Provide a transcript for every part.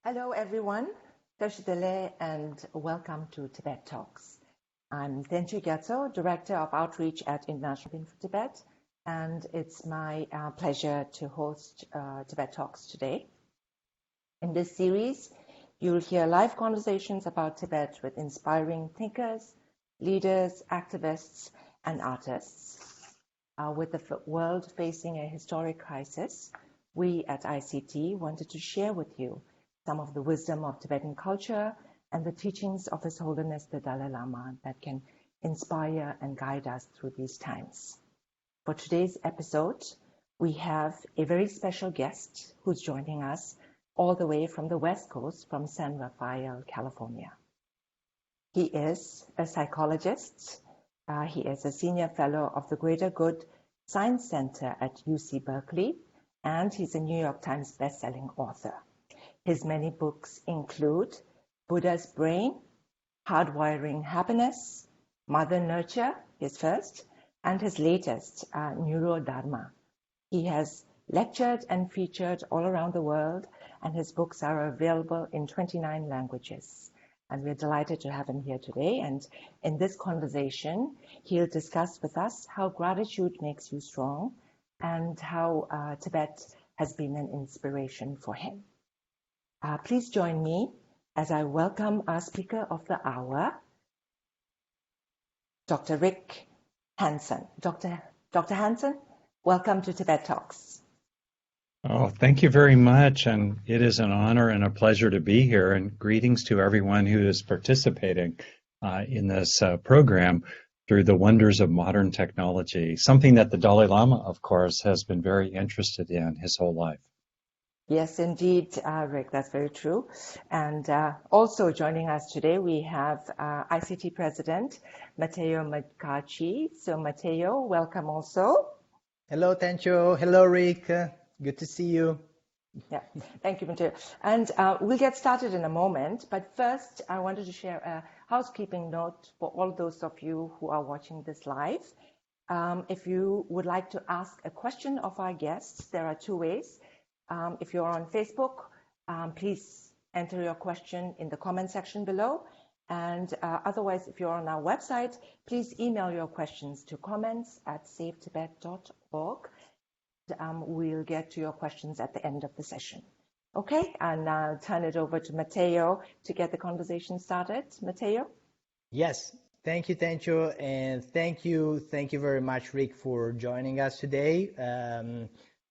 Hello, everyone. Tashidele, and welcome to Tibet Talks. I'm Tenchi Gyatso, Director of Outreach at International for Tibet, and it's my pleasure to host Tibet Talks today. In this series, you'll hear live conversations about Tibet with inspiring thinkers, leaders, activists, and artists. With the world facing a historic crisis, we at ICT wanted to share with you some of the wisdom of Tibetan culture and the teachings of His Holiness the Dalai Lama that can inspire and guide us through these times. For today's episode, we have a very special guest who's joining us all the way from the West Coast, from San Rafael, California. He is a psychologist. He is a senior fellow of the Greater Good Science Center at UC Berkeley, and he's a New York Times best-selling author. His many books include Buddha's Brain, Hardwiring Happiness, Mother Nurture, his first, and his latest, Neurodharma. He has lectured and featured all around the world, and his books are available in 29 languages. And we're delighted to have him here today. And in this conversation, he'll discuss with us how gratitude makes you strong and how Tibet has been an inspiration for him. Please join me as I welcome our speaker of the hour, Dr. Rick Hansen. Dr. Hansen, welcome to Tibet Talks. Oh, thank you very much. And it is an honor and a pleasure to be here. And greetings to everyone who is participating in this program through the wonders of modern technology, something that the Dalai Lama, of course, has been very interested in his whole life. Yes, indeed, Rick, that's very true. And also joining us today, we have ICT President Matteo Mccarthy. So Matteo, welcome also. Hello, Tencho. Hello, Rick. Good to see you. Yeah, thank you, Matteo. And we'll get started in a moment. But first, I wanted to share a housekeeping note for all those of you who are watching this live. If you would like to ask a question of our guests, there are two ways. If you're on Facebook, please enter your question in the comment section below. And otherwise, if you're on our website, please email your questions to comments@savetibet.org. We'll get to your questions at the end of the session. Okay, and now turn it over to Matteo to get the conversation started. Matteo? Yes, thank you, Tencho, and thank you very much, Rick, for joining us today.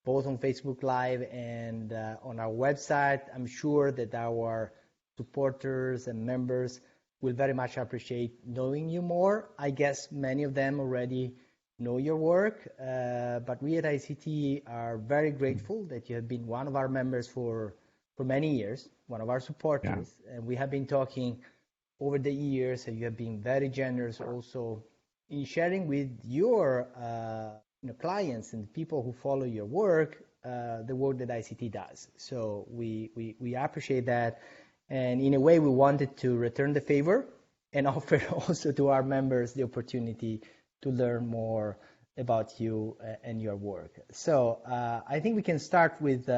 Both on Facebook Live and on our website. I'm sure that our supporters and members will very much appreciate knowing you more. I guess many of them already know your work, but we at ICT are very grateful that you have been one of our members for many years, one of our supporters, and we have been talking over the years, and you have been very generous also in sharing with your clients and people who follow your work, the work that ICT does. So we appreciate that. And in a way, we wanted to return the favor and offer also to our members the opportunity to learn more about you and your work. So I think we can start with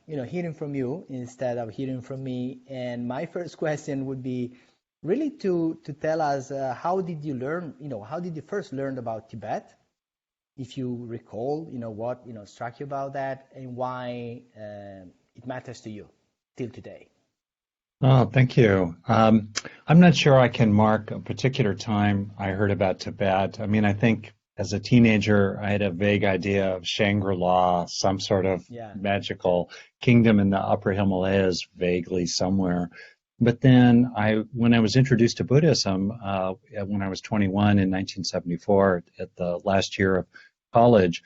hearing from you instead of hearing from me. And my first question would be really to tell us how did you learn, how did you first learn about Tibet? If you recall, what struck you about that and why it matters to you till today. Oh, thank you. I'm not sure I can mark a particular time I heard about Tibet. I mean, I think as a teenager, I had a vague idea of Shangri-La, some sort of magical kingdom in the upper Himalayas, vaguely somewhere. But then when I was introduced to Buddhism, when I was 21 in 1974, at the last year of college,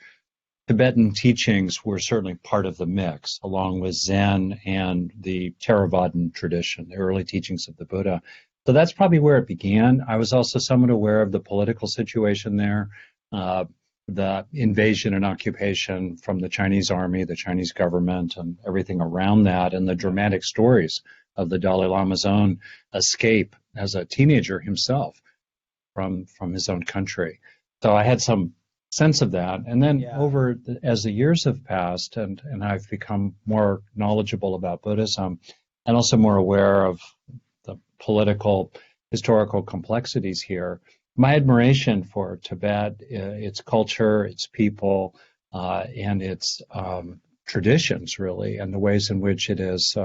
Tibetan teachings were certainly part of the mix, along with Zen and the Theravadan tradition, the early teachings of the Buddha. So that's probably where it began. I was also somewhat aware of the political situation there, the invasion and occupation from the Chinese army, the Chinese government, and everything around that, and the dramatic stories of the Dalai Lama's own escape as a teenager himself from his own country. So I had some sense of that. And then as the years have passed and I've become more knowledgeable about Buddhism, and also more aware of the political, historical complexities here. My admiration for Tibet, its culture, its people, and its traditions, really, and the ways in which it is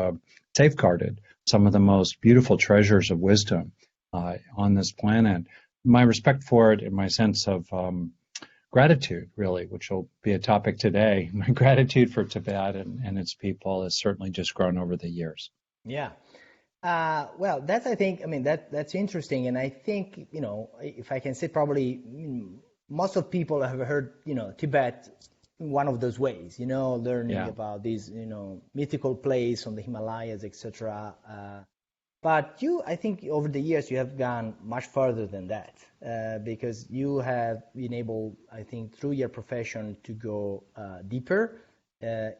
safeguarded some of the most beautiful treasures of wisdom on this planet. My respect for it and my sense of gratitude, really, which will be a topic today, my gratitude for Tibet and its people has certainly just grown over the years. Yeah. Well, that's, I think, I mean, that's interesting. And I think, if I can say, probably most of people have heard, Tibet in one of those ways, learning about this, mythical place on the Himalayas, etc. But I think over the years, you have gone much further than that, because you have been able, I think, through your profession to go deeper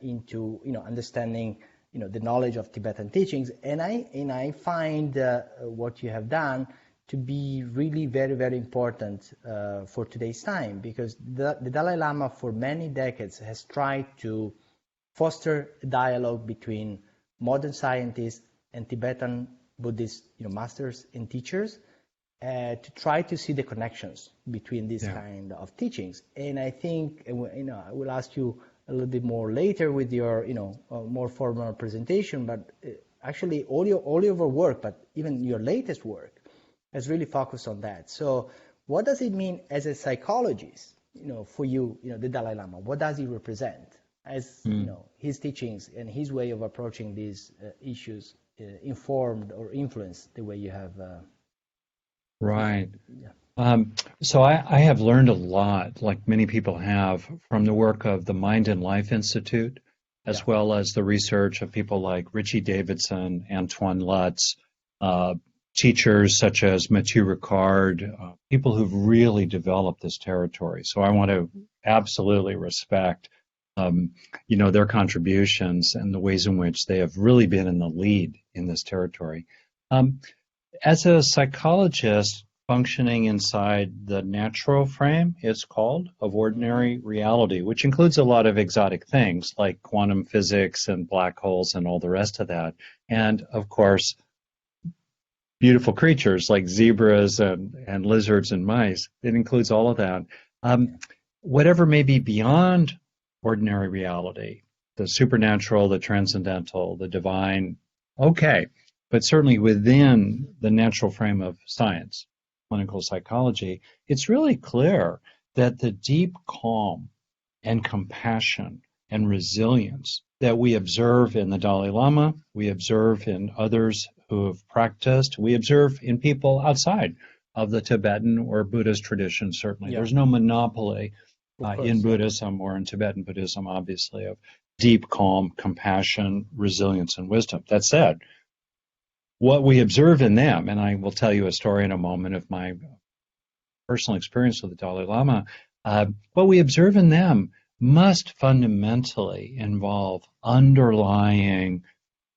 into, understanding the knowledge of Tibetan teachings, and I find what you have done to be really very, very important for today's time, because the Dalai Lama for many decades has tried to foster a dialogue between modern scientists and Tibetan Buddhist masters and teachers to try to see the connections between these kind of teachings. And I think I will ask you a little bit more later with your, more formal presentation, but actually all your work, but even your latest work, has really focused on that. So what does it mean as a psychologist, for you, the Dalai Lama? What does he represent as, his teachings and his way of approaching these issues informed or influenced the way you have? Right. So I have learned a lot, like many people have, from the work of the Mind and Life Institute, as well as the research of people like Richie Davidson, Antoine Lutz, teachers such as Mathieu Ricard, people who've really developed this territory. So I want to absolutely respect, their contributions and the ways in which they have really been in the lead in this territory. As a psychologist, functioning inside the natural frame, it's called, of ordinary reality, which includes a lot of exotic things like quantum physics and black holes and all the rest of that. And, of course, beautiful creatures like zebras and lizards and mice. It includes all of that. Whatever may be beyond ordinary reality, the supernatural, the transcendental, the divine, okay, but certainly within the natural frame of science, clinical psychology, it's really clear that the deep calm and compassion and resilience that we observe in the Dalai Lama, we observe in others who have practiced, we observe in people outside of the Tibetan or Buddhist tradition, certainly. There's no monopoly in Buddhism or in Tibetan Buddhism, obviously, of deep calm, compassion, resilience, and wisdom. That said, what we observe in them, and I will tell you a story in a moment of my personal experience with the Dalai Lama, what we observe in them must fundamentally involve underlying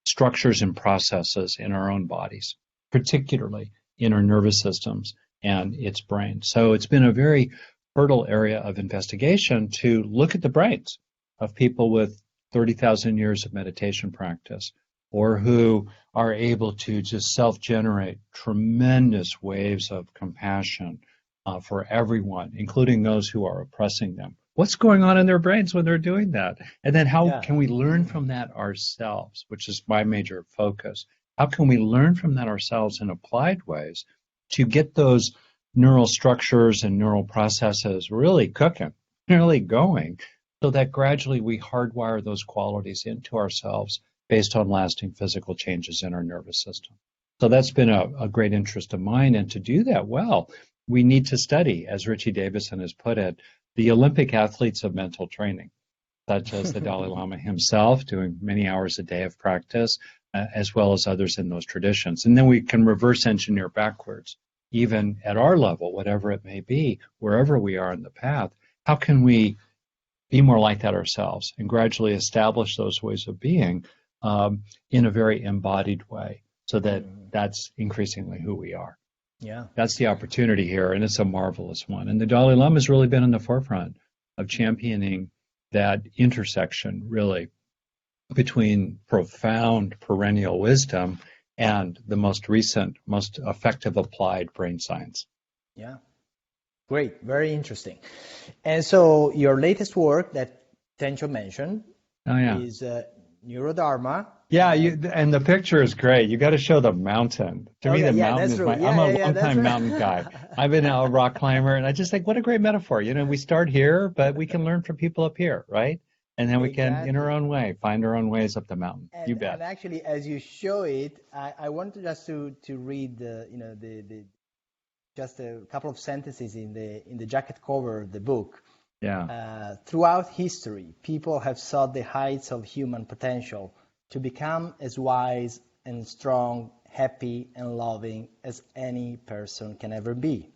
structures and processes in our own bodies, particularly in our nervous systems and its brain. So it's been a very fertile area of investigation to look at the brains of people with 30,000 years of meditation practice, or who are able to just self-generate tremendous waves of compassion for everyone, including those who are oppressing them. What's going on in their brains when they're doing that? And then how can we learn from that ourselves, which is my major focus. How can we learn from that ourselves in applied ways to get those neural structures and neural processes really cooking, really going, so that gradually we hardwire those qualities into ourselves based on lasting physical changes in our nervous system. So that's been a great interest of mine. And to do that well, we need to study, as Richie Davidson has put it, the Olympic athletes of mental training, such as the Dalai Lama himself, doing many hours a day of practice, as well as others in those traditions. And then we can reverse engineer backwards, even at our level, whatever it may be, wherever we are in the path. How can we be more like that ourselves and gradually establish those ways of being in a very embodied way, so that that's increasingly who we are. Yeah, that's the opportunity here, and it's a marvelous one. And the Dalai Lama has really been in the forefront of championing that intersection, really, between profound perennial wisdom and the most recent, most effective applied brain science. Yeah. Great. Very interesting. And so your latest work that Tencho mentioned is Neurodharma. Yeah, and the picture is great. You got to show the mountain. To me, the mountain is I'm a long-time mountain guy. I've been a rock climber, and I just think, what a great metaphor. You know, we start here, but we can learn from people up here, right? And then we can, in our own way, find our own ways up the mountain. You bet. And actually, as you show it, I wanted just to read just a couple of sentences in the jacket cover of the book. Yeah. Throughout history, people have sought the heights of human potential to become as wise and strong, happy and loving as any person can ever be.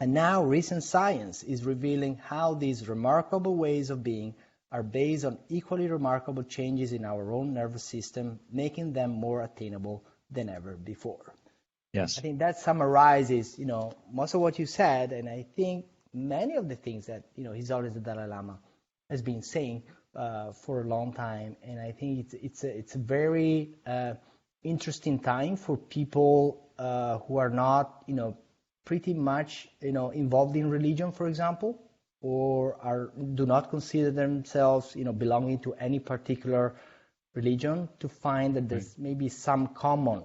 And now recent science is revealing how these remarkable ways of being are based on equally remarkable changes in our own nervous system, making them more attainable than ever before. Yes. I think that summarizes, most of what you said, and I think many of the things that, His Holiness the Dalai Lama has been saying for a long time. And I think it's a very interesting time for people who are not, pretty much, involved in religion, for example, or do not consider themselves, belonging to any particular religion, to find that there's maybe some common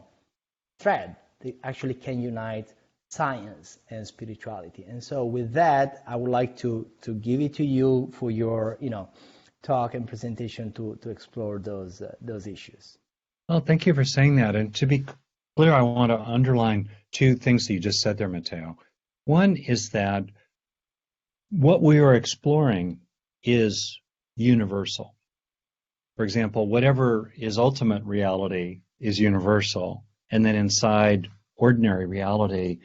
thread that actually can unite science and spirituality. And so with that, I would like to give it to you for your, talk and presentation to explore those issues. Well, thank you for saying that. And to be clear, I want to underline two things that you just said there, Matteo. One is that what we are exploring is universal. For example, whatever is ultimate reality is universal. And then inside ordinary reality,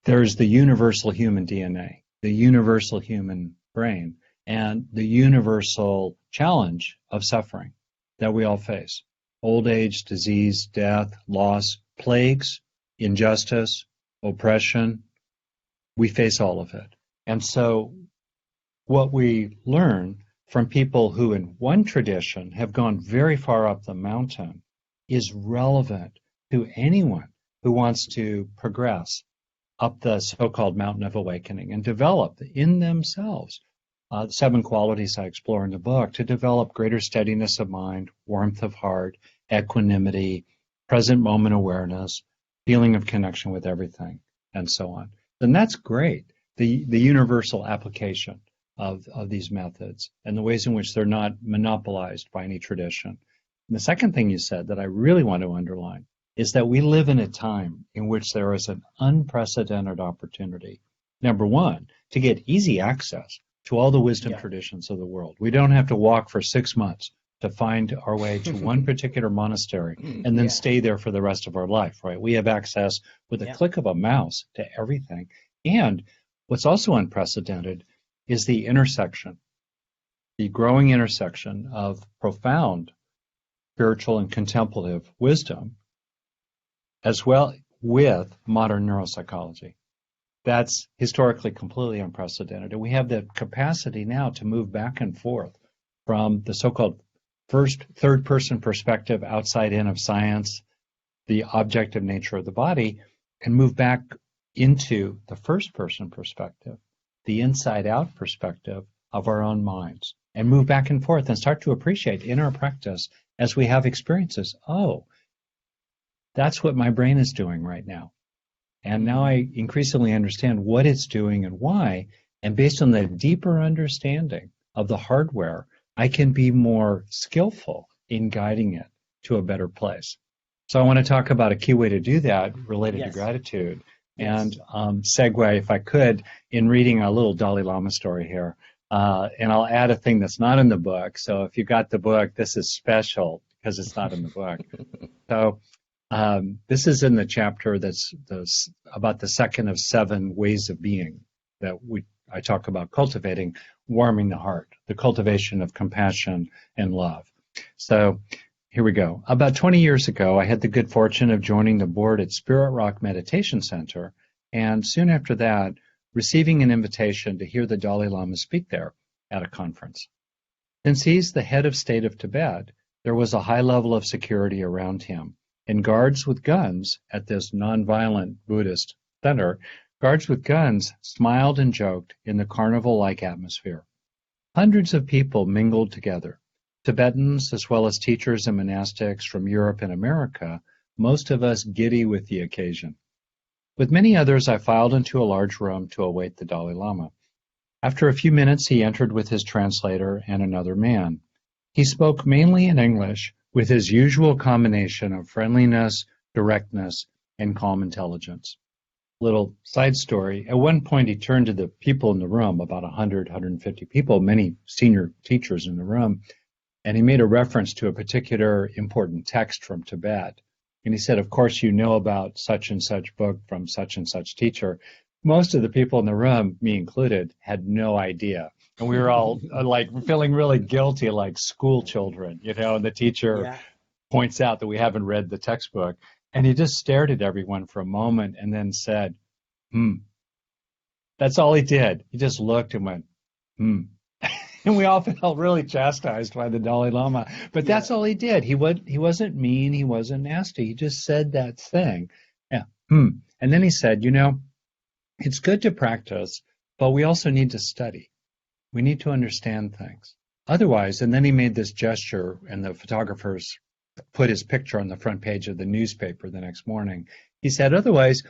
there's the universal human DNA, the universal human brain, and the universal challenge of suffering that we all face. Old age, disease, death, loss, plagues, injustice, oppression. We face all of it. And so what we learn from people who in one tradition have gone very far up the mountain is relevant to anyone who wants to progress up the so-called mountain of awakening and develop in themselves 7 qualities I explore in the book to develop greater steadiness of mind, warmth of heart, equanimity, present moment awareness, feeling of connection with everything, and so on. And that's great, the universal application of these methods and the ways in which they're not monopolized by any tradition. And the second thing you said that I really want to underline is that we live in a time in which there is an unprecedented opportunity, number one, to get easy access to all the wisdom traditions of the world. We don't have to walk for 6 months to find our way to one particular monastery and then stay there for the rest of our life, right? We have access with a click of a mouse to everything. And what's also unprecedented is the intersection, the growing intersection of profound spiritual and contemplative wisdom, as well with modern neuropsychology. That's historically completely unprecedented. And we have the capacity now to move back and forth from the so-called third-person perspective outside in of science, the objective nature of the body, and move back into the first-person perspective, the inside-out perspective of our own minds, and move back and forth and start to appreciate in our practice as we have experiences, oh, that's what my brain is doing right now. And now I increasingly understand what it's doing and why. And based on the deeper understanding of the hardware, I can be more skillful in guiding it to a better place. So I want to talk about a key way to do that related to gratitude. And segue, if I could, in reading a little Dalai Lama story here. And I'll add a thing that's not in the book. So if you got the book, this is special because it's not in the book. So this is in the chapter that's about the second of 7 ways of being that I talk about cultivating, warming the heart, the cultivation of compassion and love. So here we go. About 20 years ago, I had the good fortune of joining the board at Spirit Rock Meditation Center, and soon after that, receiving an invitation to hear the Dalai Lama speak there at a conference. Since he's the head of state of Tibet, There was a high level of security around him, and guards with guns at this nonviolent Buddhist center, guards with guns smiled and joked in the carnival-like atmosphere. Hundreds of people mingled together, Tibetans as well as teachers and monastics from Europe and America, most of us giddy with the occasion. With many others, I filed into a large room to await the Dalai Lama. After a few minutes, he entered with his translator and another man. He spoke mainly in English, with his usual combination of friendliness, directness, and calm intelligence. Little side story, at one point he turned to the people in the room, about 100, 150 people, many senior teachers in the room, and he made a reference to a particular important text from Tibet. And he said, of course, you know about such and such book from such and such teacher. Most of the people in the room, me included, had no idea. And we were all like feeling really guilty, like school children, and the teacher points out that we haven't read the textbook. And he just stared at everyone for a moment and then said, That's all he did. He just looked and went, And we all felt really chastised by the Dalai Lama. But that's all he did. He wasn't mean. He wasn't nasty. He just said that thing. Yeah. And then he said, it's good to practice, but we also need to study. We need to understand things. Otherwise, and then he made this gesture, and the photographers put his picture on the front page of the newspaper the next morning. He said, otherwise,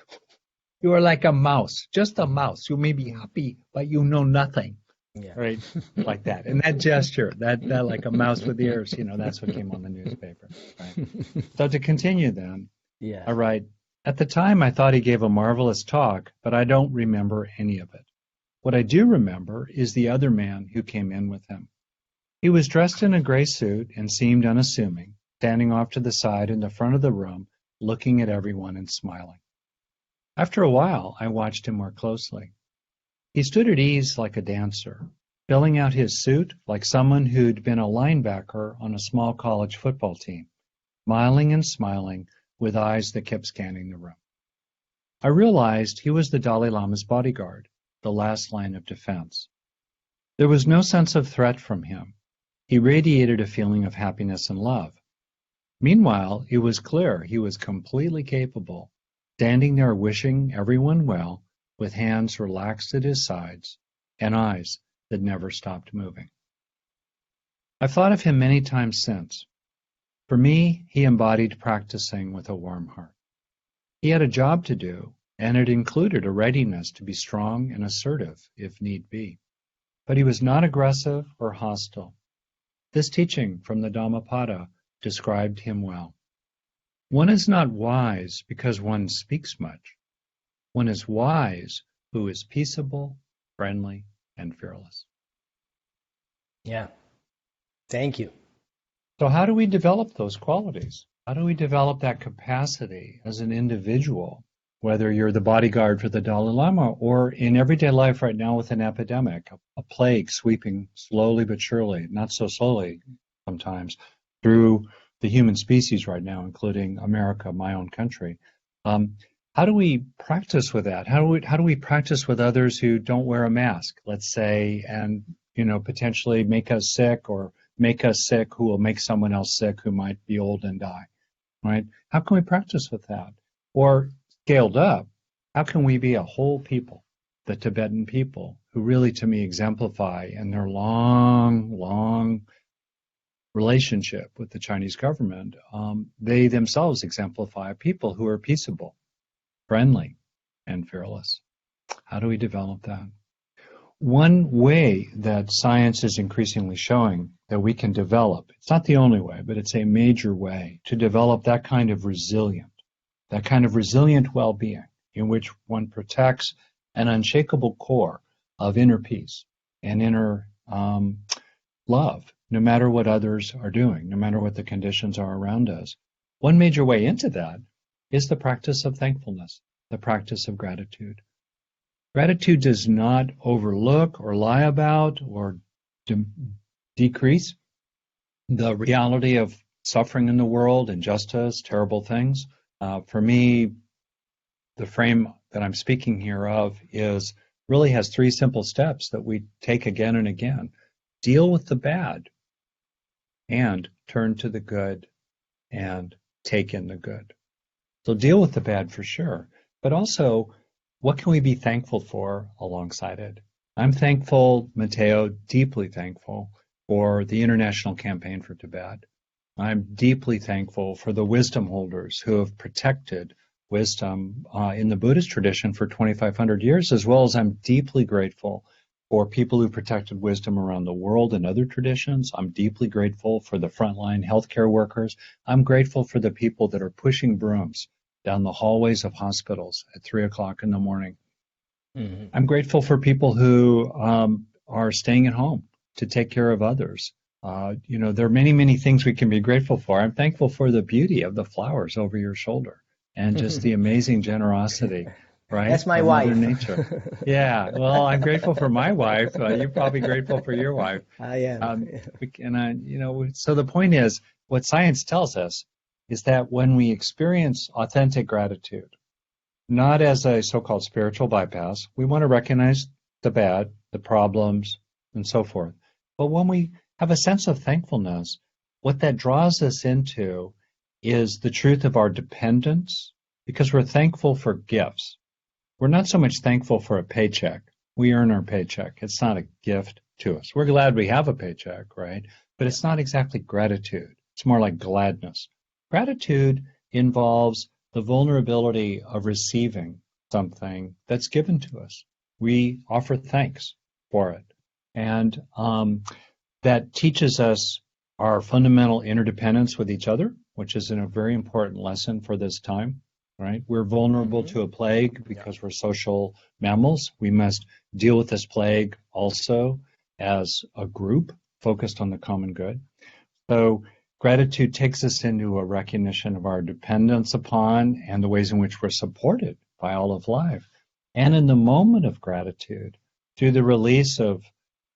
you are like a mouse, just a mouse. You may be happy, but you know nothing. Yeah. Right? Like that. And that gesture, that like a mouse with ears, that's what came on the newspaper. Right? So to continue then, all right, at the time I thought he gave a marvelous talk, but I don't remember any of it. What I do remember is the other man who came in with him. He was dressed in a gray suit and seemed unassuming, standing off to the side in the front of the room, looking at everyone and smiling. After a while, I watched him more closely. He stood at ease like a dancer, filling out his suit like someone who'd been a linebacker on a small college football team, smiling and smiling with eyes that kept scanning the room. I realized he was the Dalai Lama's bodyguard, the last line of defense. There was no sense of threat from him. He radiated a feeling of happiness and love. Meanwhile, it was clear he was completely capable, standing there wishing everyone well, with hands relaxed at his sides and eyes that never stopped moving. I've thought of him many times since. For me, he embodied practicing with a warm heart. He had a job to do, and it included a readiness to be strong and assertive if need be. But he was not aggressive or hostile. This teaching from the Dhammapada described him well. One is not wise because one speaks much. One is wise who is peaceable, friendly, and fearless. Yeah. Thank you. So how do we develop those qualities? How do we develop that capacity as an individual, whether you're the bodyguard for the Dalai Lama or in everyday life right now with an epidemic, a plague sweeping slowly but surely, not so slowly sometimes, through the human species right now, including America, my own country. How do we practice with that? How do we practice with others who don't wear a mask, let's say, and potentially make us sick, or make us sick who will make someone else sick who might be old and die, right? How can we practice with that? Or scaled up, how can we be a whole people, the Tibetan people, who really to me exemplify in their long relationship with the Chinese government, they themselves exemplify people who are peaceable, friendly, and fearless. How do we develop that? One way that science is increasingly showing that we can develop, it's not the only way, but it's a major way to develop that kind of resilient well-being in which one protects an unshakable core of inner peace and inner love, no matter what others are doing, no matter what the conditions are around us. One major way into that is the practice of thankfulness, the practice of gratitude. Gratitude does not overlook or lie about or decrease the reality of suffering in the world, injustice, terrible things. For me, the frame that I'm speaking here of really has three simple steps that we take again and again. Deal with the bad. and turn to the good and take in the good. So deal with the bad for sure, but also what can we be thankful for alongside it? I'm thankful, Matteo, deeply thankful for the International Campaign for Tibet. I'm deeply thankful for the wisdom holders who have protected wisdom in the Buddhist tradition for 2,500 years, as well as I'm deeply grateful for people who protected wisdom around the world in other traditions. I'm deeply grateful for the frontline healthcare workers. I'm grateful for the people that are pushing brooms down the hallways of hospitals at 3 o'clock in the morning. Mm-hmm. I'm grateful for people who are staying at home to take care of others. There are many, many things we can be grateful for. I'm thankful for the beauty of the flowers over your shoulder and just the amazing generosity, right? That's my wife. Mother Nature. Yeah. Well, I'm grateful for my wife. You're probably grateful for your wife. I am. So the point is, what science tells us is that when we experience authentic gratitude, not as a so-called spiritual bypass, we want to recognize the bad, the problems, and so forth. But when we have a sense of thankfulness, what that draws us into is the truth of our dependence, because we're thankful for gifts. We're not so much thankful for a paycheck. We earn our paycheck. It's not a gift to us. We're glad we have a paycheck, right? But it's not exactly gratitude. It's more like gladness. Gratitude involves the vulnerability of receiving something that's given to us. We offer thanks for it. And that teaches us our fundamental interdependence with each other, which is a very important lesson for this time, right? We're vulnerable to a plague because we're social mammals. We must deal with this plague also as a group focused on the common good. So gratitude takes us into a recognition of our dependence upon and the ways in which we're supported by all of life. And in the moment of gratitude, through the release of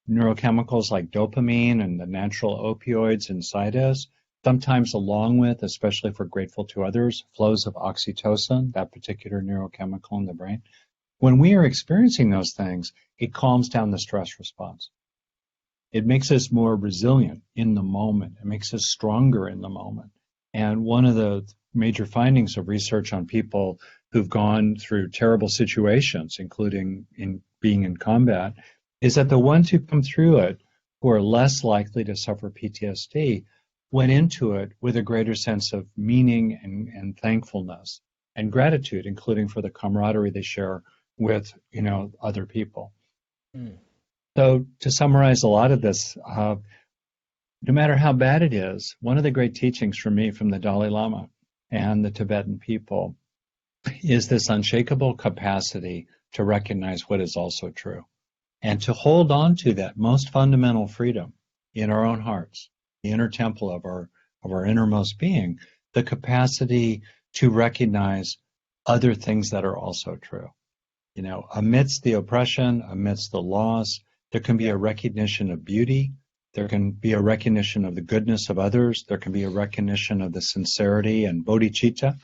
neurochemicals like dopamine and the natural opioids inside us, sometimes along with, especially if we're grateful to others, flows of oxytocin, that particular neurochemical in the brain. When we are experiencing those things, it calms down the stress response. It makes us more resilient in the moment. It makes us stronger in the moment. And one of the major findings of research on people who've gone through terrible situations, including in being in combat, is that the ones who come through it, who are less likely to suffer PTSD, went into it with a greater sense of meaning and thankfulness and gratitude, including for the camaraderie they share with, other people. Mm. So to summarize a lot of this, no matter how bad it is, one of the great teachings for me from the Dalai Lama and the Tibetan people is this unshakable capacity to recognize what is also true and to hold on to that most fundamental freedom in our own hearts, the inner temple of our innermost being, the capacity to recognize other things that are also true. Amidst the oppression, amidst the loss, there can be a recognition of beauty. There can be a recognition of the goodness of others. There can be a recognition of the sincerity and bodhicitta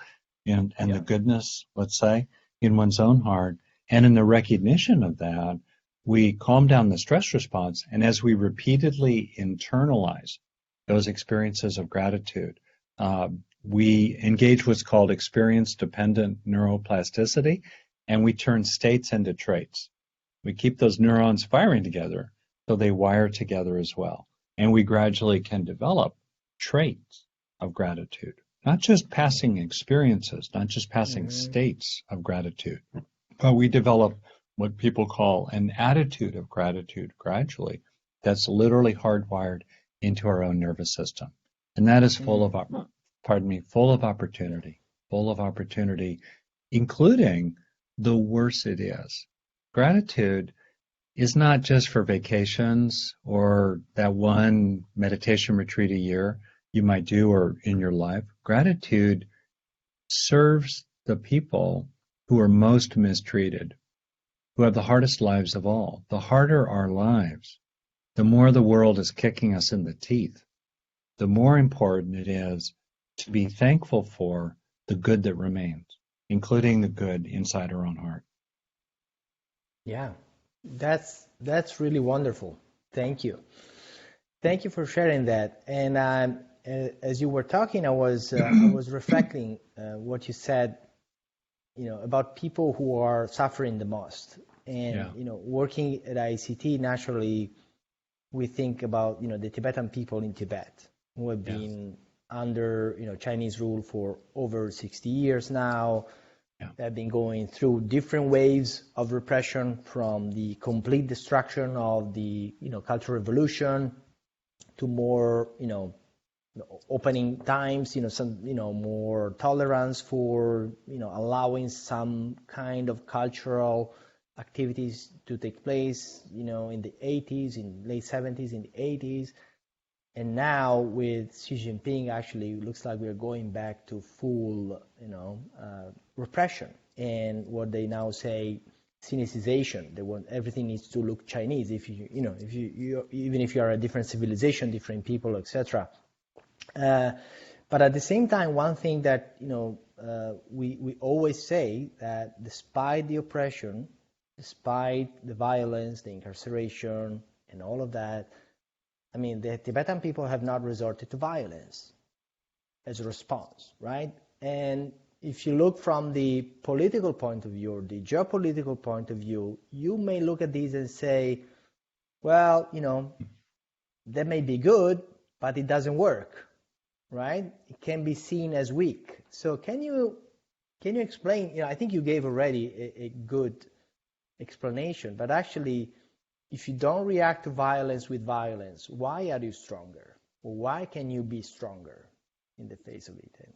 and the goodness, let's say, in one's own heart. And in the recognition of that, we calm down the stress response. And as we repeatedly internalize those experiences of gratitude, we engage what's called experience-dependent neuroplasticity, and we turn states into traits. We keep those neurons firing together so they wire together as well. And we gradually can develop traits of gratitude, not just passing experiences, not just passing states of gratitude, but we develop what people call an attitude of gratitude gradually that's literally hardwired into our own nervous system. And that is full of opportunity, including the worse it is. Gratitude is not just for vacations or that one meditation retreat a year you might do or in your life. Gratitude serves the people who are most mistreated, who have the hardest lives of all. The harder our lives, the more the world is kicking us in the teeth, the more important it is to be thankful for the good that remains, including the good inside our own heart. Yeah, that's really wonderful. Thank you. Thank you for sharing that. And as you were talking, I was reflecting what you said, about people who are suffering the most. And working at ICT, naturally, we think about the Tibetan people in Tibet who have been under Chinese rule for over 60 years now. They've been going through different waves of repression, from the complete destruction of the Cultural Revolution to more opening times, some more tolerance for allowing some kind of cultural activities to take place in the 80s, in late 70s, in the 80s. And now with Xi Jinping, actually it looks like we're going back to full repression, and what they now say, Sinicization. They want everything needs to look Chinese. If even if you are a different civilization, different people, etc. But at the same time, one thing that we always say, that despite the oppression, despite the violence, the incarceration, and all of that, I mean, the Tibetan people have not resorted to violence as a response, right? And if you look from the political point of view or the geopolitical point of view, you may look at these and say, well, that may be good, but it doesn't work, right? It can be seen as weak. So can you explain, I think you gave already a good explanation, but actually, if you don't react to violence with violence, why are you stronger? Or why can you be stronger in the face of it?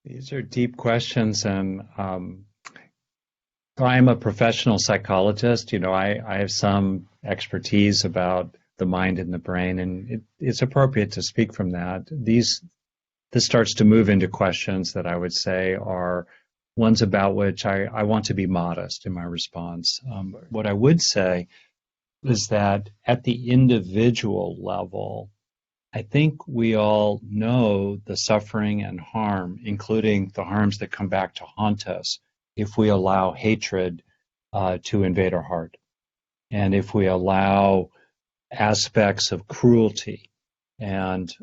These are deep questions, and I'm a professional psychologist. I have some expertise about the mind and the brain, and it's appropriate to speak from that. This starts to move into questions that I would say are ones about which I want to be modest in my response. What I would say is that at the individual level, I think we all know the suffering and harm, including the harms that come back to haunt us, if we allow hatred to invade our heart, and if we allow aspects of cruelty and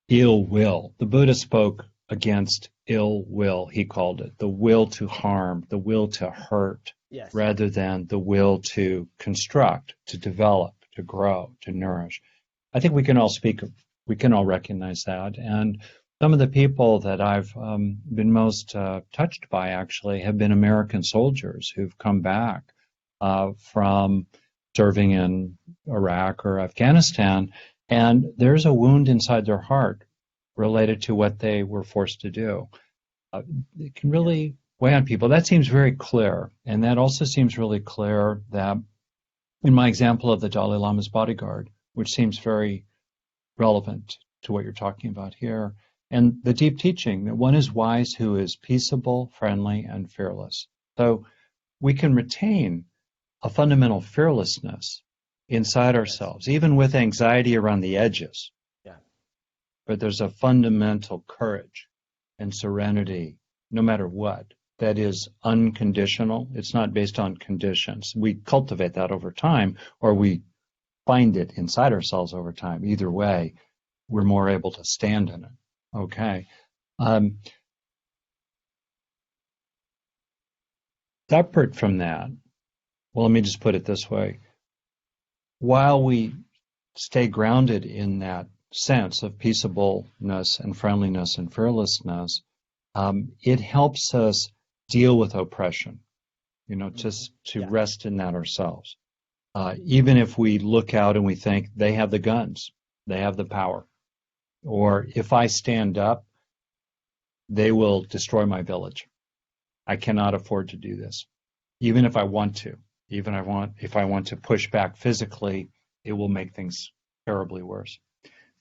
ill will. The Buddha spoke against ill will, he called it, the will to harm, the will to hurt, rather than the will to construct, to develop, to grow, to nourish. I think we can all recognize that. And some of the people that I've been most touched by actually have been American soldiers who've come back from serving in Iraq or Afghanistan, and there's a wound inside their heart related to what they were forced to do. It can really weigh on people. That seems very clear. And that also seems really clear that in my example of the Dalai Lama's bodyguard, which seems very relevant to what you're talking about here, and the deep teaching that one is wise who is peaceable, friendly, and fearless. So we can retain a fundamental fearlessness inside ourselves, even with anxiety around the edges. But there's a fundamental courage and serenity, no matter what, that is unconditional. It's not based on conditions. We cultivate that over time, or we find it inside ourselves over time. Either way, we're more able to stand in it. Okay. Separate from that, well, let me just put it this way. While we stay grounded in that sense of peaceableness and friendliness and fearlessness, it helps us deal with oppression, just to rest in that ourselves. Even if we look out and we think they have the guns, they have the power, or if I stand up, they will destroy my village. I cannot afford to do this, even if I want to. If I want to push back physically, it will make things terribly worse.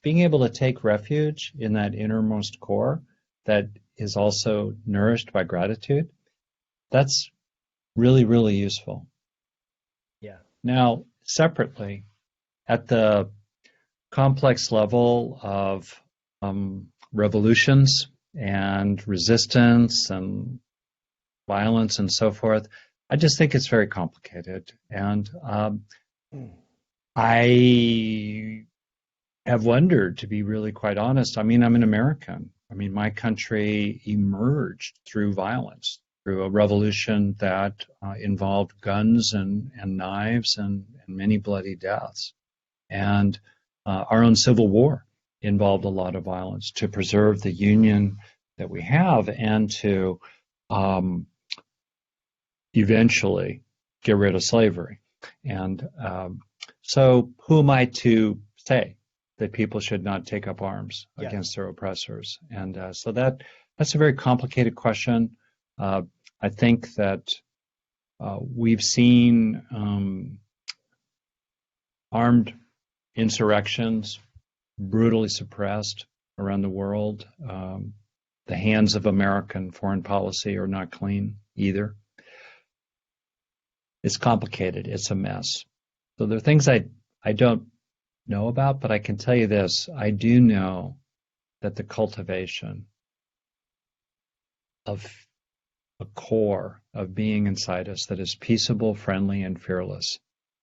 Being able to take refuge in that innermost core that is also nourished by gratitude, that's really, really useful. Yeah. Now, separately, at the complex level of revolutions and resistance and violence and so forth, I just think it's very complicated. And I have wondered, to be really quite honest. I mean, I'm an American. I mean, my country emerged through violence, through a revolution that involved guns and knives and many bloody deaths. And our own Civil War involved a lot of violence to preserve the union that we have and to eventually get rid of slavery. And so who am I to say that people should not take up arms against their oppressors? And so that's a very complicated question. I think that we've seen armed insurrections brutally suppressed around the world. The hands of American foreign policy are not clean either. It's complicated. It's a mess. So there are things I don't know about, but I can tell you this. I do know that the cultivation of a core of being inside us that is peaceable, friendly, and fearless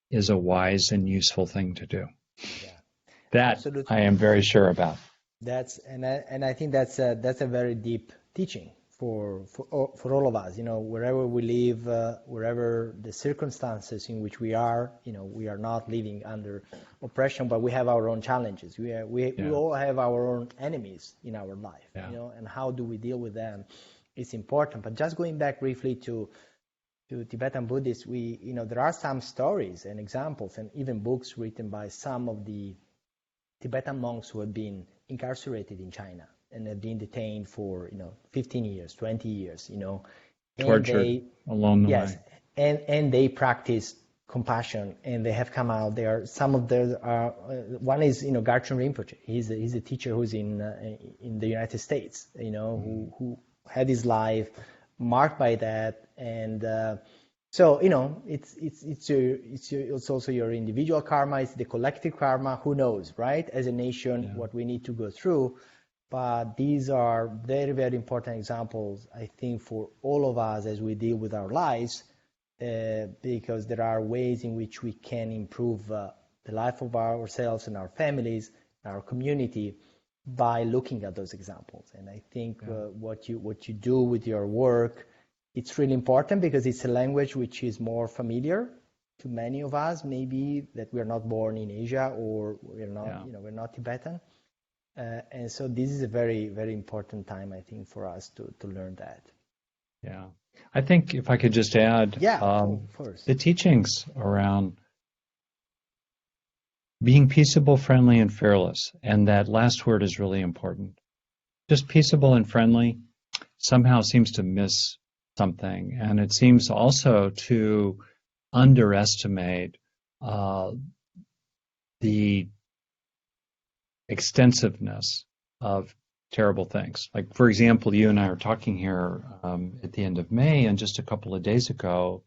is a wise and useful thing to do. Yeah. That absolutely. I am very sure about. I think that's a very deep teaching for all of us. You know, wherever we live, wherever the circumstances in which we are, you know, we are not living under oppression, but we have our own challenges. We all have our own enemies in our life. You know, and how do we deal with them is important. But just going back briefly to Tibetan Buddhists, there are some stories and examples and even books written by some of the Tibetan monks who have been incarcerated in China and have been detained for 15 years, 20 years, tortured along the way. And they practice compassion, and they have come out. There are some of the one is Garchen Rinpoche. He's a teacher who's in the United States, who had his life marked by that, and so it's also your individual karma, it's the collective karma. Who knows, right? As a nation, what we need to go through. But these are very, very important examples, I think, for all of us as we deal with our lives, because there are ways in which we can improve the life of ourselves and our families, our community, by looking at those examples. And I think what you do with your work, it's really important because it's a language which is more familiar to many of us, maybe that we're not born in Asia or we're not, we're not Tibetan. And so this is a very, very important time, I think, for us to learn that. Yeah. I think if I could just add, the teachings around being peaceable, friendly, and fearless, and that last word is really important. Just peaceable and friendly somehow seems to miss something, and it seems also to underestimate the extensiveness of terrible things. Like, for example, you and I are talking here at the end of May, and just a couple of days ago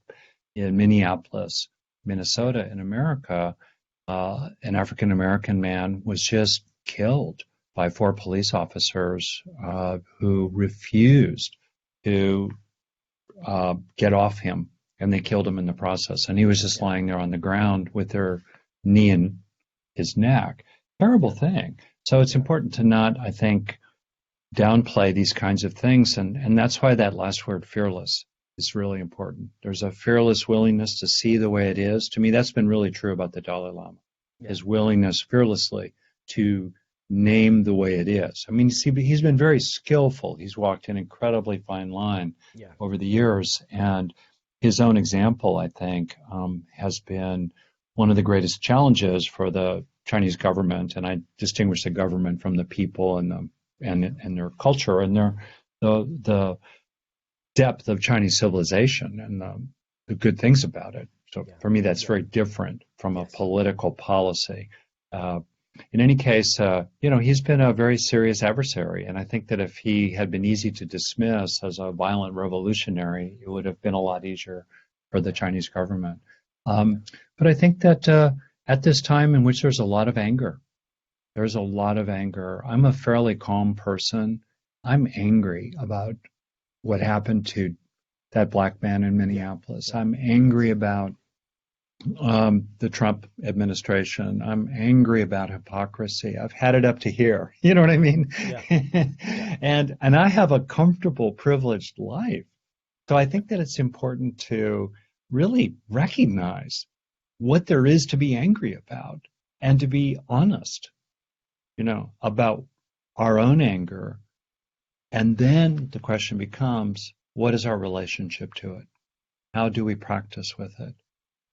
in Minneapolis, Minnesota, in America, an African-American man was just killed by 4 police officers who refused to get off him, and they killed him in the process. And he was just lying there on the ground with their knee in his neck. Terrible thing. So it's important to not, I think, downplay these kinds of things. And that's why that last word, fearless, is really important. There's a fearless willingness to see the way it is. To me, that's been really true about the Dalai Lama, his willingness fearlessly to name the way it is. I mean, see, he's been very skillful. He's walked an incredibly fine line over the years. And his own example, I think, has been one of the greatest challenges for the Chinese government, and I distinguish the government from the people and their culture and the depth of Chinese civilization and the good things about it. So for me, that's very different from a political policy. In any case, he's been a very serious adversary, and I think that if he had been easy to dismiss as a violent revolutionary, it would have been a lot easier for the Chinese government. But I think that at this time in which there's a lot of anger, I'm a fairly calm person. I'm angry about what happened to that black man in Minneapolis. I'm angry about the Trump administration. I'm angry about hypocrisy. I've had it up to here. You know what I mean? Yeah. And I have a comfortable, privileged life. So I think that it's important to really recognize what there is to be angry about and to be honest, about our own anger. And then the question becomes, what is our relationship to it? How do we practice with it?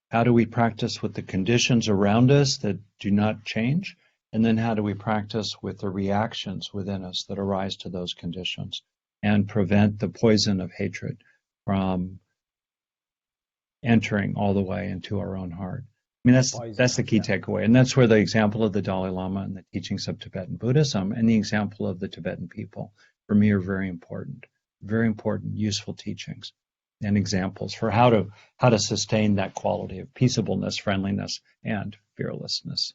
How do we practice with the conditions around us that do not change? And then how do we practice with the reactions within us that arise to those conditions and prevent the poison of hatred from entering all the way into our own heart? I mean, that's the key takeaway. And that's where the example of the Dalai Lama and the teachings of Tibetan Buddhism and the example of the Tibetan people, for me, are very important, useful teachings and examples for how to sustain that quality of peaceableness, friendliness, and fearlessness.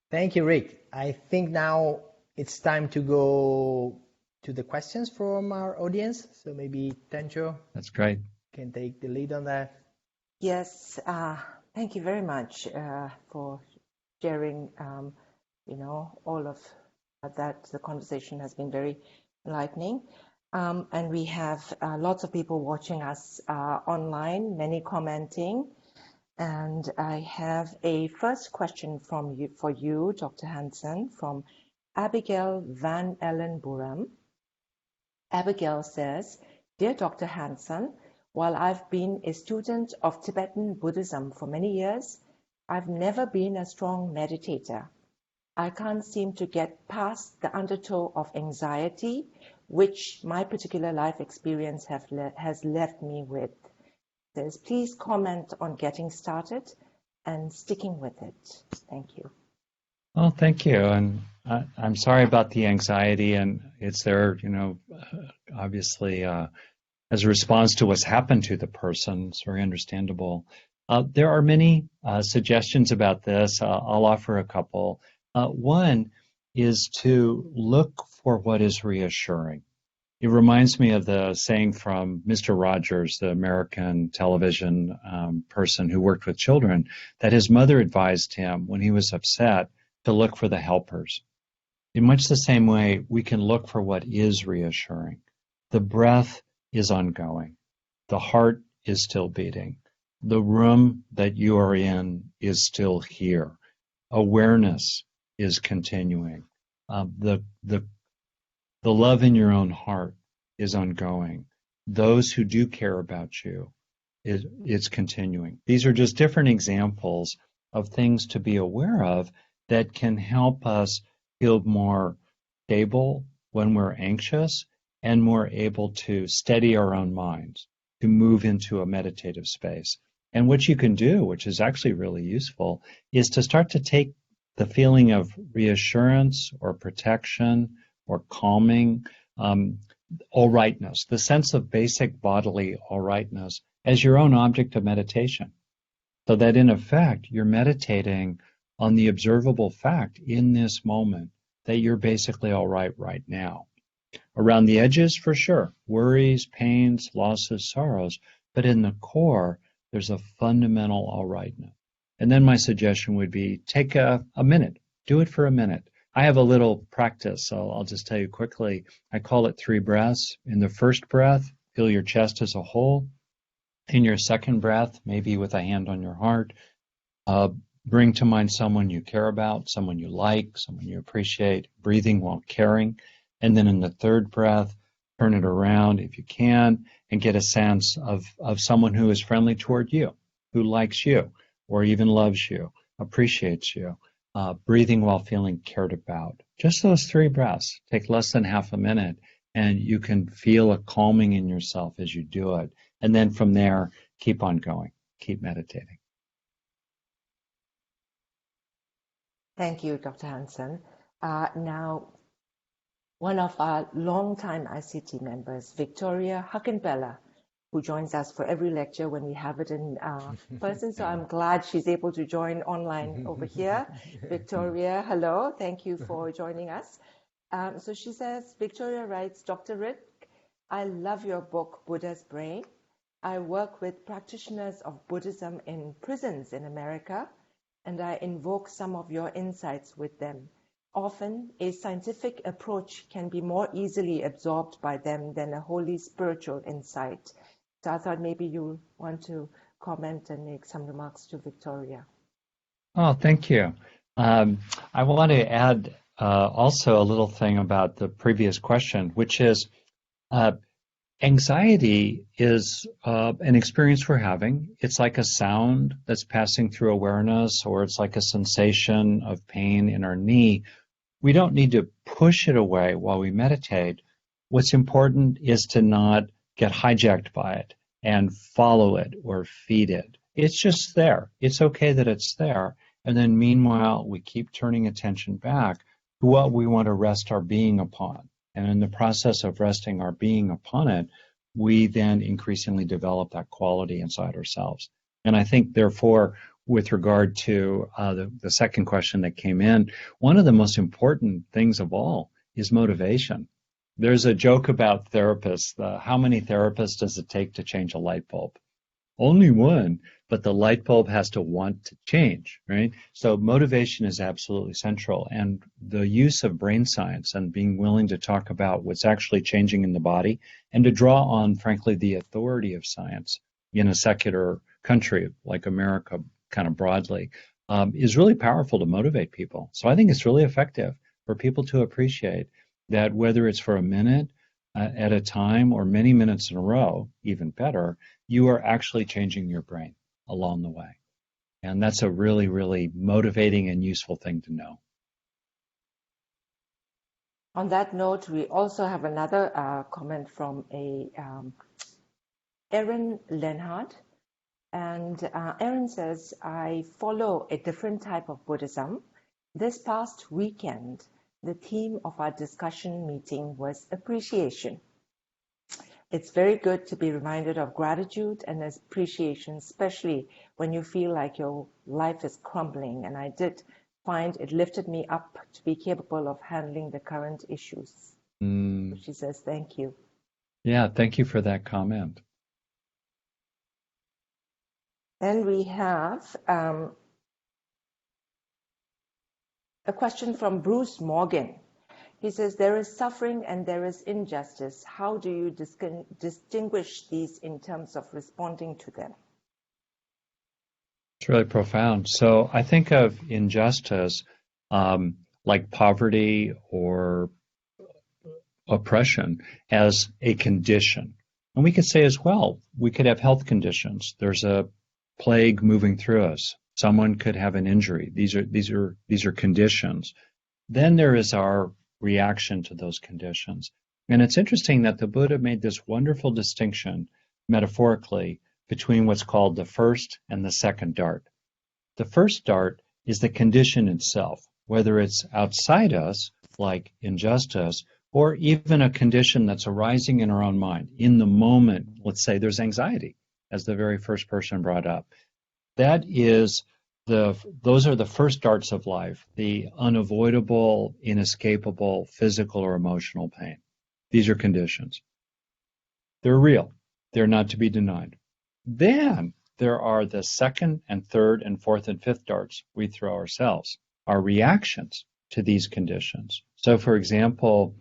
Thank you, Rick. I think now it's time to go to the questions from our audience. So maybe Tencho. That's great. Can take the lead on that. Yes, thank you very much for sharing, all of that. The conversation has been very enlightening. And we have lots of people watching us online, many commenting. And I have a first question for you, Dr. Hansen, from Abigail Van Ellenboerum. Abigail says, "Dear Dr. Hansen, while I've been a student of Tibetan Buddhism for many years, I've never been a strong meditator. I can't seem to get past the undertow of anxiety, which my particular life experience has left me with. Says, please comment on getting started and sticking with it. Thank you." Well, thank you. And I'm sorry about the anxiety, and it's there, obviously, as a response to what's happened to the person. It's very understandable. There are many suggestions about this. I'll offer a couple. One is to look for what is reassuring. It reminds me of the saying from Mr. Rogers, the American television person who worked with children, that his mother advised him when he was upset to look for the helpers. In much the same way, we can look for what is reassuring. The breath is ongoing. The heart is still beating. The room that you are in is still here. Awareness is continuing. The love in your own heart is ongoing. Those who do care about you, it's continuing. These are just different examples of things to be aware of that can help us feel more stable when we're anxious and more able to steady our own minds, to move into a meditative space. And what you can do, which is actually really useful, is to start to take the feeling of reassurance or protection or calming, all rightness, the sense of basic bodily all rightness, as your own object of meditation. So that in effect, you're meditating on the observable fact in this moment that you're basically all right now. Around the edges, for sure, worries, pains, losses, sorrows, but in the core, there's a fundamental all rightness. And then my suggestion would be take a minute, do it for a minute. I have a little practice, so I'll just tell you quickly. I call it 3 breaths. In the first breath, feel your chest as a whole. In your second breath, maybe with a hand on your heart, bring to mind someone you care about, someone you like, someone you appreciate, breathing while caring. And then in the third breath, turn it around if you can and get a sense of someone who is friendly toward you, who likes you, or even loves you, appreciates you. Breathing while feeling cared about. Just those 3 breaths take less than half a minute, and you can feel a calming in yourself as you do it. And then from there, keep on going, keep meditating. Thank you, Dr. Hansen. Now, one of our longtime ICT members, Victoria Huckenbeller, who joins us for every lecture when we have it in person. So I'm glad she's able to join online over here. Victoria, hello. Thank you for joining us. So she says, Victoria writes, "Dr. Rick, I love your book, Buddha's Brain. I work with practitioners of Buddhism in prisons in America, and I invoke some of your insights with them. Often, a scientific approach can be more easily absorbed by them than a wholly spiritual insight. So I thought maybe you want to comment and make some remarks to Victoria. Oh, thank you. I want to add also a little thing about the previous question, which is anxiety is an experience we're having. It's like a sound that's passing through awareness, or it's like a sensation of pain in our knee. We don't need to push it away while we meditate. What's important is to not get hijacked by it and follow it or feed it. It's just there. It's okay that it's there. And then meanwhile, we keep turning attention back to what we want to rest our being upon. And in the process of resting our being upon it, we then increasingly develop that quality inside ourselves. And I think, therefore, with regard to the second question that came in, one of the most important things of all is motivation. There's a joke about therapists. How many therapists does it take to change a light bulb? Only one, but the light bulb has to want to change, right? So motivation is absolutely central. And the use of brain science and being willing to talk about what's actually changing in the body and to draw on, frankly, the authority of science in a secular country like America, kind of broadly, is really powerful to motivate people. So I think it's really effective for people to appreciate that whether it's for a minute at a time or many minutes in a row, even better, you are actually changing your brain along the way. And that's a really, really motivating and useful thing to know. On that note, we also have another comment from Erin Lenhard. And Erin says, I follow a different type of Buddhism. This past weekend, the theme of our discussion meeting was appreciation. It's very good to be reminded of gratitude and appreciation, especially when you feel like your life is crumbling. And I did find it lifted me up to be capable of handling the current issues. She says, thank you. Yeah, thank you for that comment. Then we have a question from Bruce Morgan. He says, there is suffering and there is injustice. How do you distinguish these in terms of responding to them? It's really profound. So I think of injustice like poverty or oppression as a condition. And we could say as well, we could have health conditions. There's a plague moving through us. Someone could have an injury. These are conditions. Then there is our reaction to those conditions. And it's interesting that the Buddha made this wonderful distinction metaphorically between what's called the first and the second dart. The first dart is the condition itself, whether it's outside us, like injustice, or even a condition that's arising in our own mind. In the moment, let's say there's anxiety, as the very first person brought up. Those are the first darts of life, the unavoidable, inescapable physical or emotional pain. These are conditions. They're real. They're not to be denied. Then there are the second and third and fourth and fifth darts we throw ourselves, our reactions to these conditions. So, for example,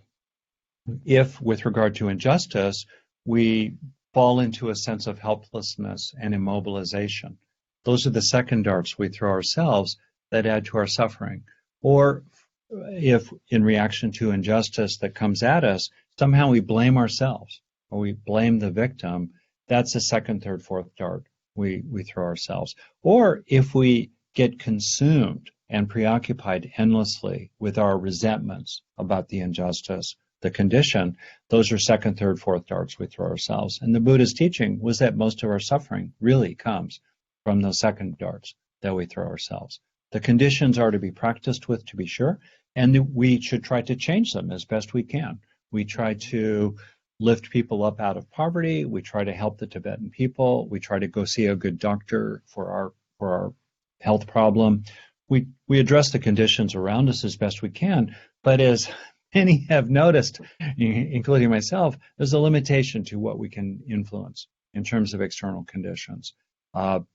if with regard to injustice, we fall into a sense of helplessness and immobilization, those are the second darts we throw ourselves that add to our suffering. Or if in reaction to injustice that comes at us, somehow we blame ourselves or we blame the victim, that's the second, third, fourth dart we throw ourselves. Or if we get consumed and preoccupied endlessly with our resentments about the injustice, the condition, those are second, third, fourth darts we throw ourselves. And the Buddha's teaching was that most of our suffering really comes from those second darts that we throw ourselves. The conditions are to be practiced with, to be sure, and we should try to change them as best we can. We try to lift people up out of poverty. We try to help the Tibetan people. We try to go see a good doctor for our health problem. We address the conditions around us as best we can, but as many have noticed, including myself, there's a limitation to what we can influence in terms of external conditions. But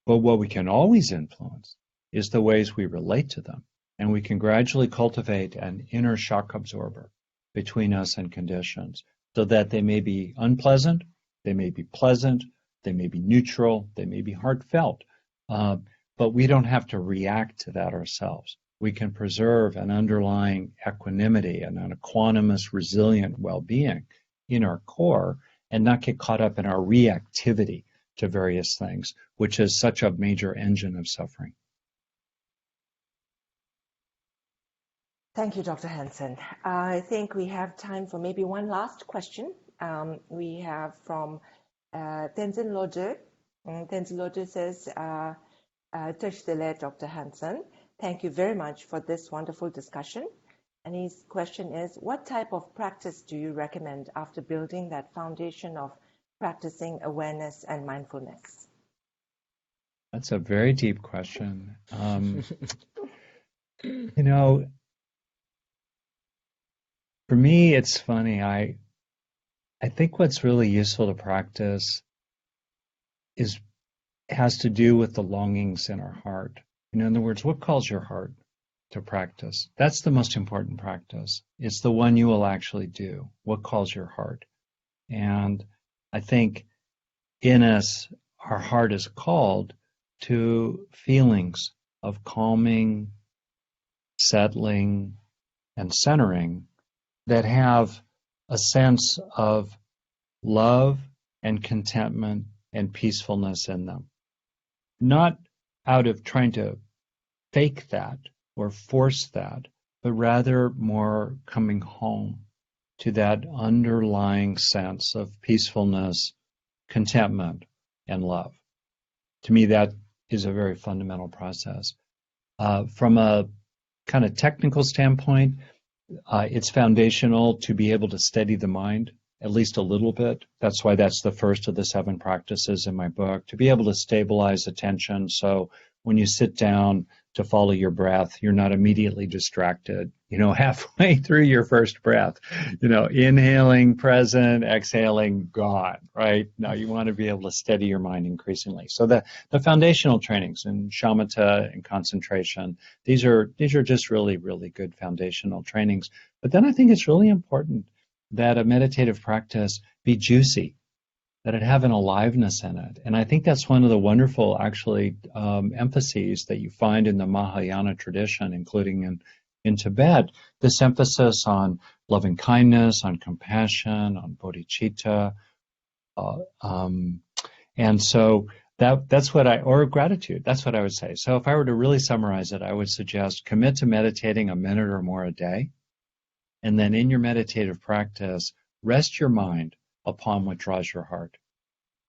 what we can always influence is the ways we relate to them. And we can gradually cultivate an inner shock absorber between us and conditions so that they may be unpleasant, they may be pleasant, they may be neutral, they may be heartfelt. But we don't have to react to that ourselves. We can preserve an underlying equanimity and an equanimous, resilient well-being in our core and not get caught up in our reactivity to various things, which is such a major engine of suffering. Thank you, Dr. Hansen. I think we have time for maybe one last question. We have from Tenzin Lode. Tenzin Lode says, Töchtele, Dr. Hansen, thank you very much for this wonderful discussion. And his question is, what type of practice do you recommend after building that foundation of practicing awareness and mindfulness? That's a very deep question. You know, for me, it's funny. I think what's really useful to practice has to do with the longings in our heart. In other words, what calls your heart to practice? That's the most important practice. It's the one you will actually do. What calls your heart? And I think in us, our heart is called to feelings of calming, settling, and centering that have a sense of love and contentment and peacefulness in them. Not out of trying to fake that or force that, but rather more coming home to that underlying sense of peacefulness, contentment, and love. To me, that is a very fundamental process. From a kind of technical standpoint, it's foundational to be able to steady the mind at least a little bit. That's why that's the first of the 7 practices in my book, to be able to stabilize attention. So when you sit down to follow your breath, you're not immediately distracted, halfway through your first breath, inhaling, present, exhaling, gone, right? Now you want to be able to steady your mind increasingly. So the foundational trainings in shamatha and concentration, these are just really, really good foundational trainings. But then I think it's really important that a meditative practice be juicy, that it have an aliveness in it. And I think that's one of the wonderful, actually, emphases that you find in the Mahayana tradition, including in Tibet, this emphasis on loving kindness, on compassion, on bodhicitta. And so that's or gratitude, that's what I would say. So if I were to really summarize it, I would suggest commit to meditating a minute or more a day. And then in your meditative practice, rest your mind upon what draws your heart.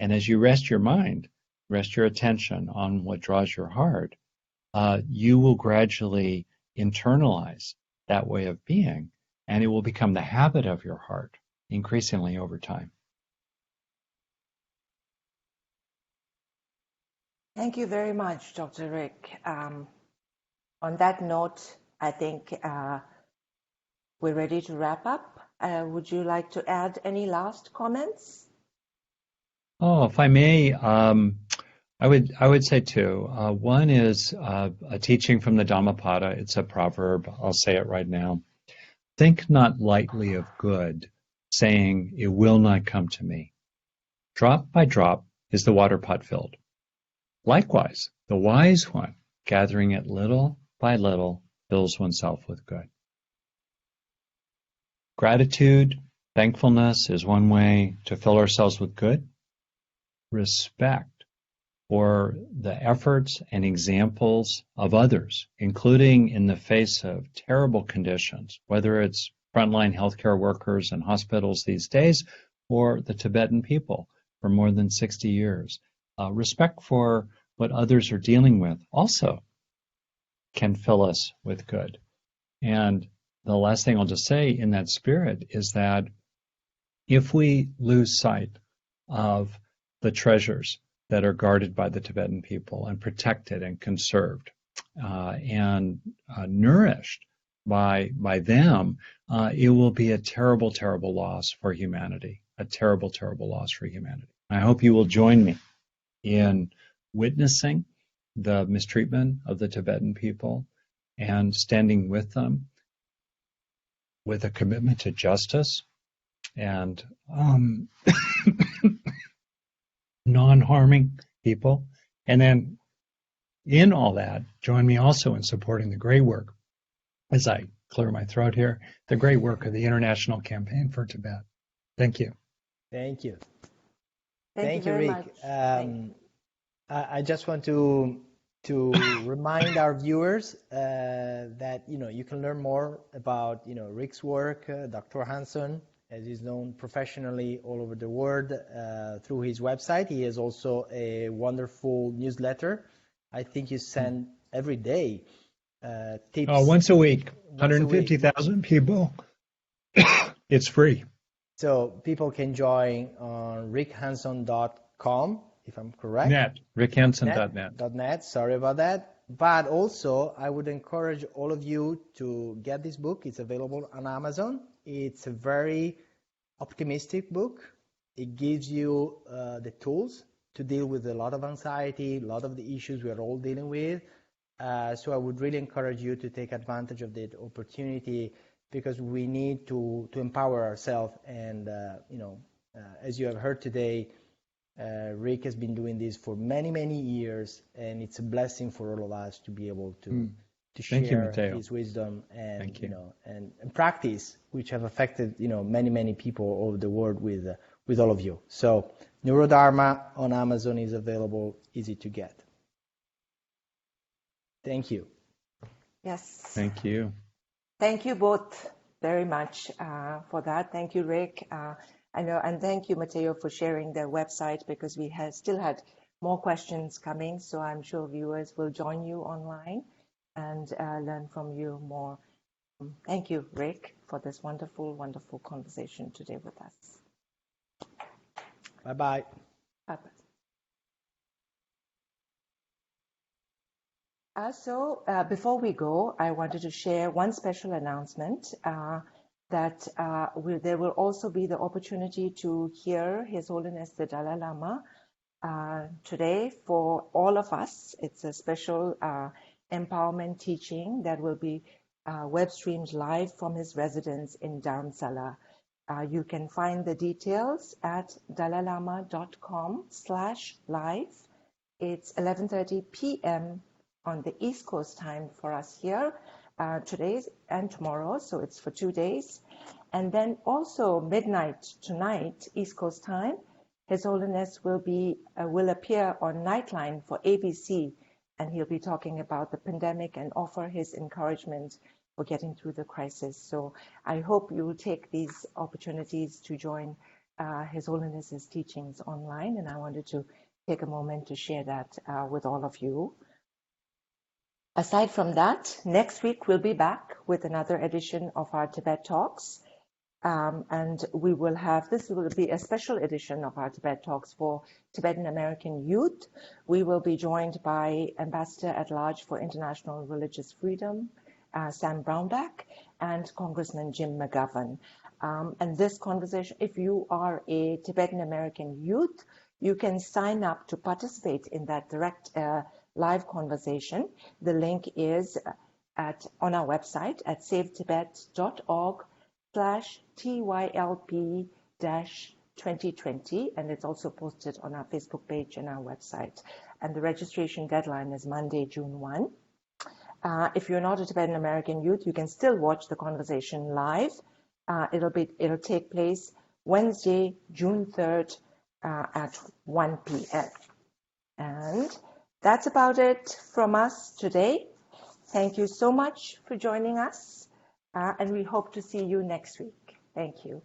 And as you rest your mind, rest your attention on what draws your heart, you will gradually internalize that way of being, and it will become the habit of your heart increasingly over time. Thank you very much, Dr. Rick. On that note, I think we're ready to wrap up. Would you like to add any last comments? Oh, if I may, I would say 2. One is a teaching from the Dhammapada. It's a proverb. I'll say it right now. Think not lightly of good, saying, it will not come to me. Drop by drop is the water pot filled. Likewise, the wise one, gathering it little by little, fills oneself with good. Gratitude, thankfulness is one way to fill ourselves with good. Respect for the efforts and examples of others, including in the face of terrible conditions, whether it's frontline healthcare workers in hospitals these days or the Tibetan people for more than 60 years. Respect for what others are dealing with also can fill us with good. And the last thing I'll just say in that spirit is that if we lose sight of the treasures that are guarded by the Tibetan people and protected and conserved and nourished by them, it will be a terrible, terrible loss for humanity, a terrible, terrible loss for humanity. I hope you will join me in witnessing the mistreatment of the Tibetan people and standing with them with a commitment to justice and non-harming people. And then in all that, join me also in supporting the great work, as I clear my throat here, the great work of the International Campaign for Tibet. Thank you. Thank you. Thank you, Rick. I just want to remind our viewers that you can learn more about Rick's work. Dr. Hanson, as he's known professionally all over the world, through his website. He has also a wonderful newsletter. I think you send every day tips. Once a week, 150,000 people. It's free. So people can join on rickhanson.com, if I'm correct. rickhansen.net. Sorry about that. But also, I would encourage all of you to get this book. It's available on Amazon. It's a very optimistic book. It gives you the tools to deal with a lot of anxiety, a lot of the issues we're all dealing with. So I would really encourage you to take advantage of that opportunity, because we need to empower ourselves. And, as you have heard today, Rick has been doing this for many, many years, and it's a blessing for all of us to be able to share his wisdom and, and practice, which have affected, many, many people all over the world with all of you. So Neurodharma on Amazon is available, easy to get. Thank you. Yes. Thank you. Thank you both very much for that. Thank you, Rick. I know, and thank you, Matteo, for sharing their website, because we still had more questions coming. So I'm sure viewers will join you online and learn from you more. Thank you, Rick, for this wonderful, wonderful conversation today with us. Bye-bye. Bye-bye. So before we go, I wanted to share one special announcement that there will also be the opportunity to hear His Holiness the Dalai Lama today for all of us. It's a special empowerment teaching that will be web streamed live from his residence in Dharamsala. You can find the details at dalailama.com/live. It's 11:30 p.m. on the East Coast time for us here, today and tomorrow, so it's for 2 days. And then also midnight tonight, East Coast time, His Holiness will appear on Nightline for ABC, and he'll be talking about the pandemic and offer his encouragement for getting through the crisis. So I hope you will take these opportunities to join His Holiness's teachings online, and I wanted to take a moment to share that with all of you. Aside from that, next week we'll be back with another edition of our Tibet Talks. And this will be a special edition of our Tibet Talks for Tibetan American youth. We will be joined by Ambassador at Large for International Religious Freedom, Sam Brownback, and Congressman Jim McGovern. And this conversation, if you are a Tibetan American youth, you can sign up to participate in that direct live conversation. The link is on our website at savetibet.org/TYLP-2020, and it's also posted on our Facebook page and our website. And the registration deadline is Monday, June 1. If you're not a Tibetan American youth, you can still watch the conversation live. It'll take place Wednesday, June 3rd at 1 p.m. And that's about it from us today. Thank you so much for joining us, and we hope to see you next week. Thank you.